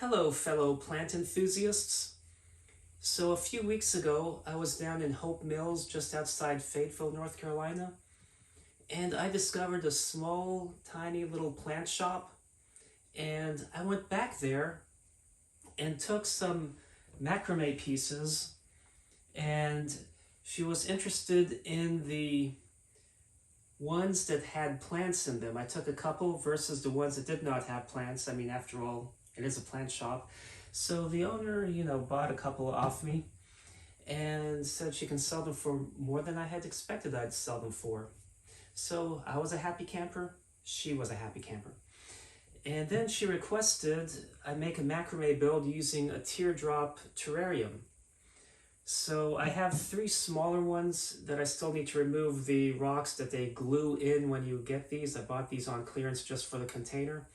Hello, fellow plant enthusiasts. So a few weeks ago, I was down in Hope Mills just outside Fayetteville, North Carolina, and I discovered a small, tiny little plant shop. And I went back there and took some macrame pieces, and she was interested in the ones that had plants in them. I took a couple versus the ones that did not have plants. I mean, after all, it is a plant shop. So the owner, bought a couple off me and said she can sell them for more than I had expected I'd sell them for. So I was a happy camper. She was a happy camper. And then she requested I make a macrame build using a teardrop terrarium. So I have 3 smaller ones that I still need to remove the rocks that they glue in when you get these. I bought these on clearance just for the container.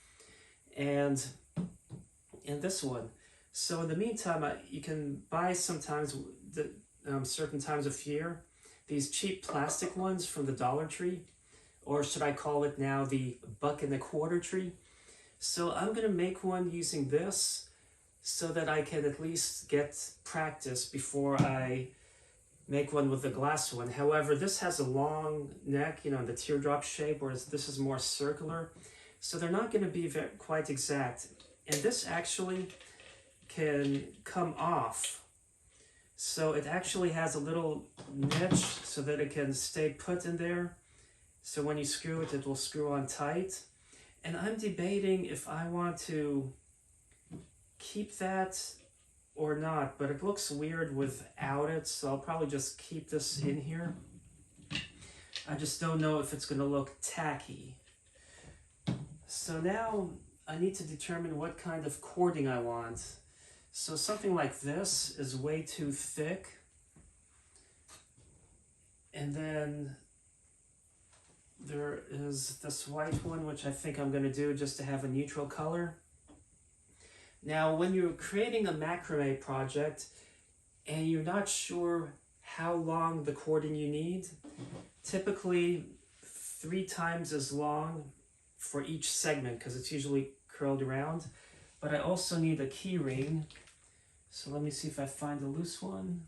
And this one. So in the meantime, you can buy sometimes, certain times of year, these cheap plastic ones from the Dollar Tree, or should I call it now the $1.25 tree. So I'm going to make one using this so that I can at least get practice before I make one with the glass one. However, this has a long neck, the teardrop shape, whereas this is more circular. So they're not going to be quite exact. And this actually can come off. So it actually has a little niche so that it can stay put in there. So when you screw it, it will screw on tight. And I'm debating if I want to keep that or not, but it looks weird without it, so I'll probably just keep this in here. I just don't know if it's going to look tacky. So now I need to determine what kind of cording I want. So something like this is way too thick. And then there is this white one, which I think I'm going to do just to have a neutral color. Now, when you're creating a macrame project and you're not sure how long the cording you need, typically 3 times as long for each segment because it's usually curled around. But I also need a key ring. So let me see if I find a loose one.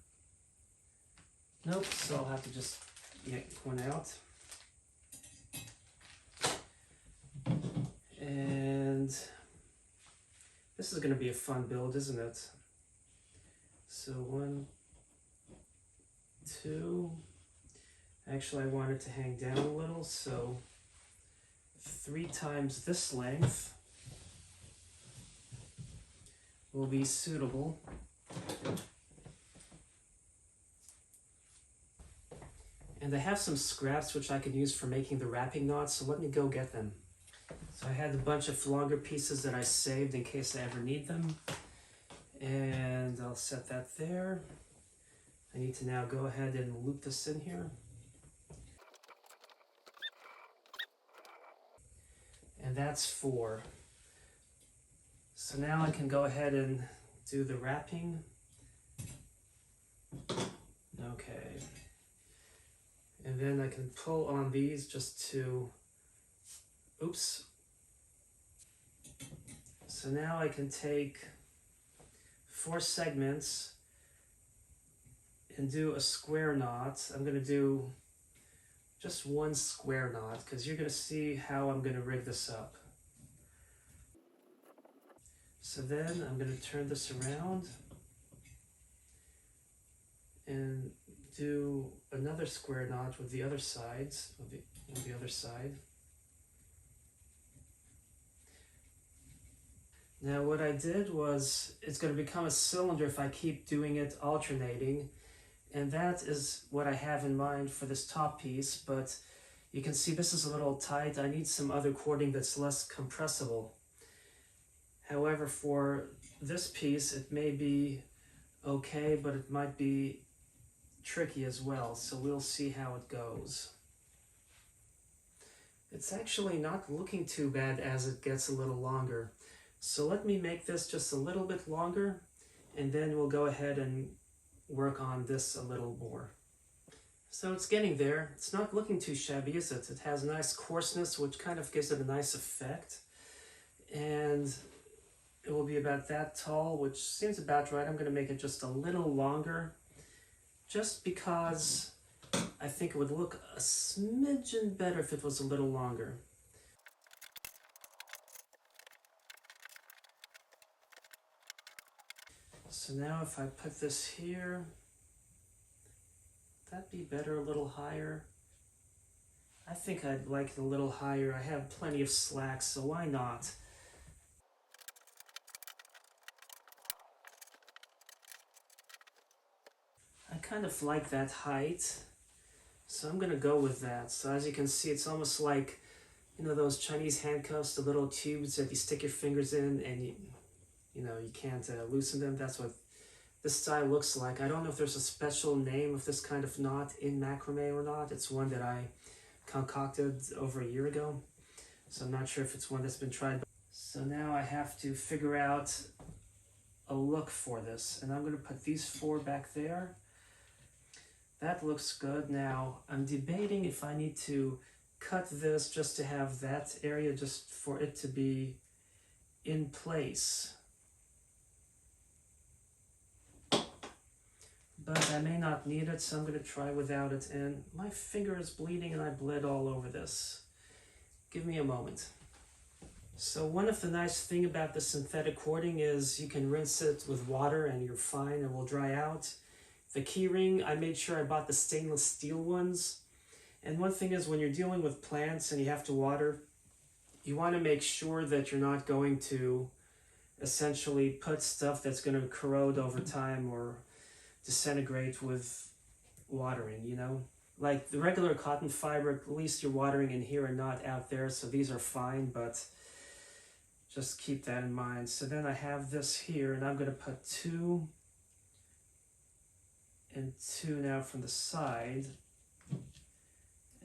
Nope, so I'll have to just yank one out. And this is going to be a fun build, isn't it? So 1, 2. Actually, I want it to hang down a little, so 3 times this length will be suitable. And I have some scraps which I can use for making the wrapping knots, so let me go get them. So I had a bunch of longer pieces that I saved in case I ever need them. And I'll set that there. I need to now go ahead and loop this in here. And that's 4. So now I can go ahead and do the wrapping. Okay. And then I can pull on these just to, oops. So now I can take 4 segments and do a square knot. I'm going to do just 1 square knot because you're going to see how I'm going to rig this up. So then I'm going to turn this around and do another square knot with the other sides of the other side. Now what I did was, it's going to become a cylinder if I keep doing it alternating, and that is what I have in mind for this top piece, but you can see this is a little tight. I need some other cording that's less compressible. However, for this piece, it may be okay, but it might be tricky as well, so we'll see how it goes. It's actually not looking too bad as it gets a little longer. So let me make this just a little bit longer, and then we'll go ahead and work on this a little more. So it's getting there. It's not looking too shabby, is it? It has nice coarseness, which kind of gives it a nice effect. And it will be about that tall, which seems about right. I'm going to make it just a little longer, just because I think it would look a smidgen better if it was a little longer. So now if I put this here, that'd be better a little higher. I think I'd like it a little higher. I have plenty of slack, so why not? I kind of like that height, so I'm gonna go with that. So as you can see, it's almost like, you know, those Chinese handcuffs, the little tubes that you stick your fingers in and you can't loosen them. That's what this style looks like. I don't know if there's a special name of this kind of knot in macrame or not. It's one that I concocted over a year ago, so I'm not sure if it's one that's been tried. So now I have to figure out a look for this, and I'm going to put these 4 back there. That looks good. Now I'm debating if I need to cut this just to have that area just for it to be in place. But I may not need it, so I'm going to try without it. And my finger is bleeding and I bled all over this. Give me a moment. So one of the nice things about the synthetic cording is you can rinse it with water and you're fine, it will dry out. The key ring, I made sure I bought the stainless steel ones. And one thing is when you're dealing with plants and you have to water, you want to make sure that you're not going to essentially put stuff that's going to corrode over time or disintegrate with watering, you know? Like the regular cotton fiber, at least you're watering in here and not out there, so these are fine, but just keep that in mind. So then I have this here, and I'm going to put 2 and 2 now from the side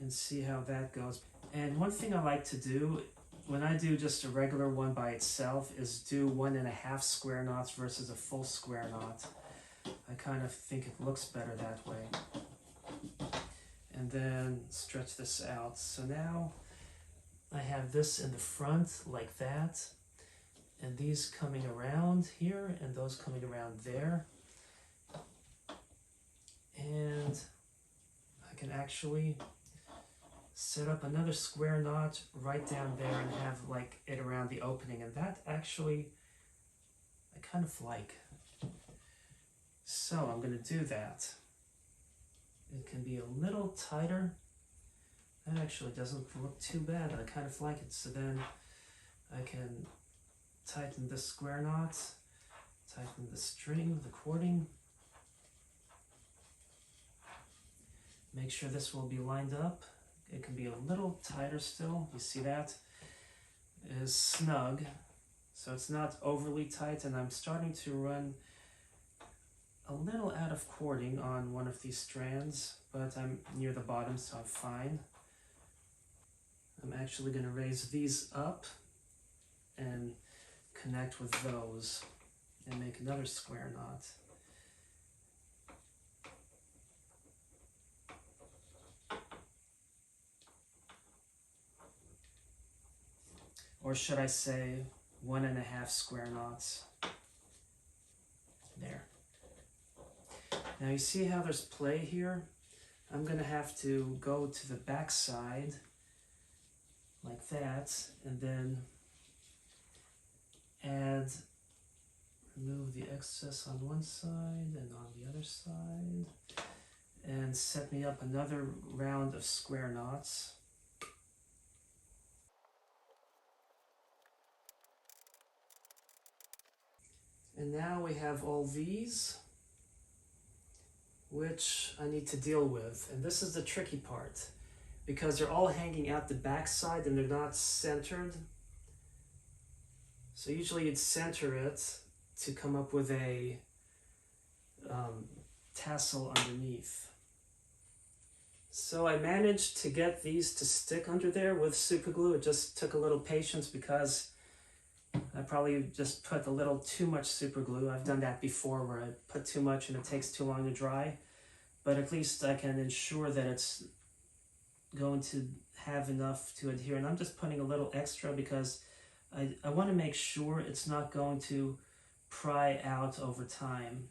and see how that goes. And one thing I like to do when I do just a regular one by itself is do 1.5 square knots versus a full square knot. I kind of think it looks better that way. And then stretch this out. So now I have this in the front like that, and these coming around here and those coming around there. And I can actually set up another square knot right down there and have like it around the opening, and that actually I kind of like. So I'm going to do that. It can be a little tighter. That actually doesn't look too bad. I kind of like it. So then I can tighten this square knot, tighten the string, the cording. Make sure this will be lined up. It can be a little tighter still. You see that? It is snug. So it's not overly tight, and I'm starting to run a little out of cording on one of these strands, but I'm near the bottom, so I'm fine. I'm actually going to raise these up and connect with those and make another square knot. Or should I say 1.5 square knots. There. Now you see how there's play here? I'm going to have to go to the back side like that, and then remove the excess on one side and on the other side, and set me up another round of square knots. And now we have all these, which I need to deal with. And this is the tricky part, because they're all hanging out the back side and they're not centered. So usually you'd center it to come up with a tassel underneath. So I managed to get these to stick under there with super glue. It just took a little patience because I probably just put a little too much super glue. I've done that before where I put too much and it takes too long to dry. But at least I can ensure that it's going to have enough to adhere. And I'm just putting a little extra because I want to make sure it's not going to pry out over time.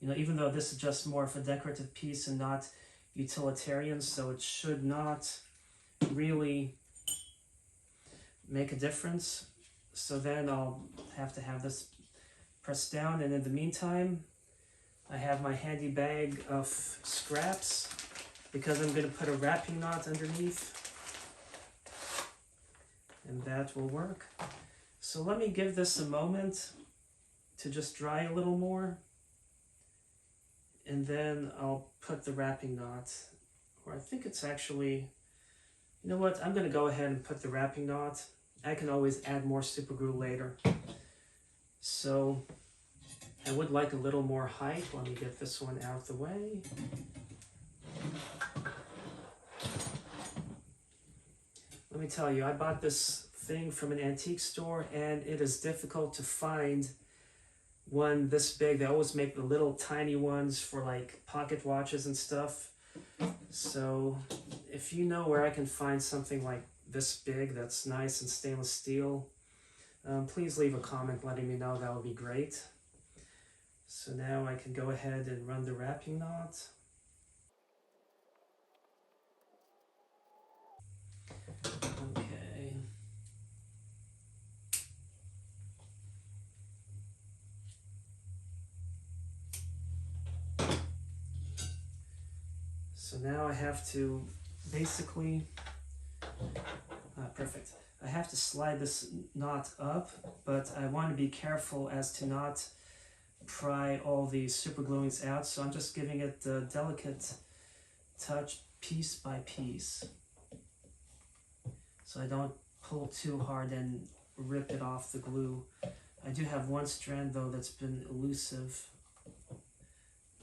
Even though this is just more of a decorative piece and not utilitarian, so it should not really make a difference. So then I'll have to have this pressed down, and in the meantime, I have my handy bag of scraps because I'm going to put a wrapping knot underneath, and that will work. So let me give this a moment to just dry a little more, and then I'll put the wrapping knot, or I think it's actually, you know what, I'm going to go ahead and put the wrapping knot. I can always add more super glue later. So I would like a little more height. Let me get this one out of the way. Let me tell you, I bought this thing from an antique store, and it is difficult to find one this big. They always make the little tiny ones for like pocket watches and stuff. So if you know where I can find something like this big that's nice and stainless steel, please leave a comment letting me know. That would be great. So now I can go ahead and run the wrapping knot. Okay. So now I have to basically, perfect. I have to slide this knot up, but I want to be careful as to not pry all these super gluings out, so I'm just giving it a delicate touch piece by piece, so I don't pull too hard and rip it off the glue. I do have one strand though that's been elusive.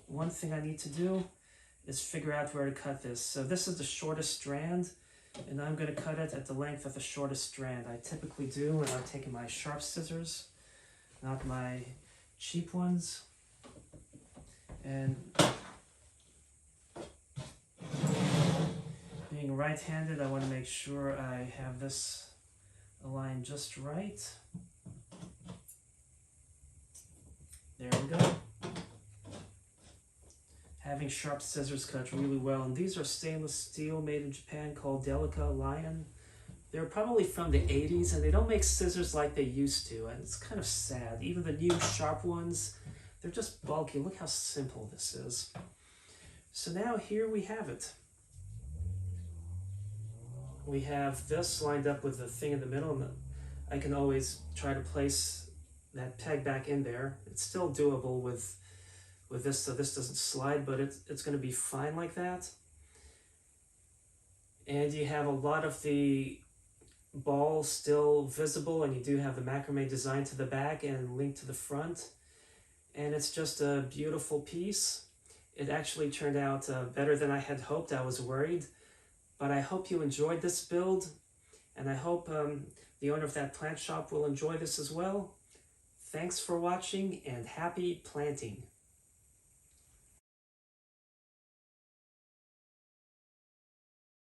One thing I need to do is figure out where to cut this. So this is the shortest strand, and I'm going to cut it at the length of the shortest strand. I typically do, and I'm taking my sharp scissors, not my cheap ones. And being right-handed, I want to make sure I have this aligned just right. There we go. Having sharp scissors cut really well, and these are stainless steel made in Japan called Delica Lion. They're probably from the 80s, and they don't make scissors like they used to, and it's kind of sad. Even the new sharp ones, they're just bulky. Look how simple this is. So now here we have it. We have this lined up with the thing in the middle, and I can always try to place that peg back in there. It's still doable with this, so this doesn't slide, but it's going to be fine like that. And you have a lot of the ball still visible, and you do have the macrame design to the back and linked to the front, and it's just a beautiful piece. It actually turned out better than I had hoped. I was worried, but I hope you enjoyed this build, and I hope the owner of that plant shop will enjoy this as well. Thanks for watching, and happy planting.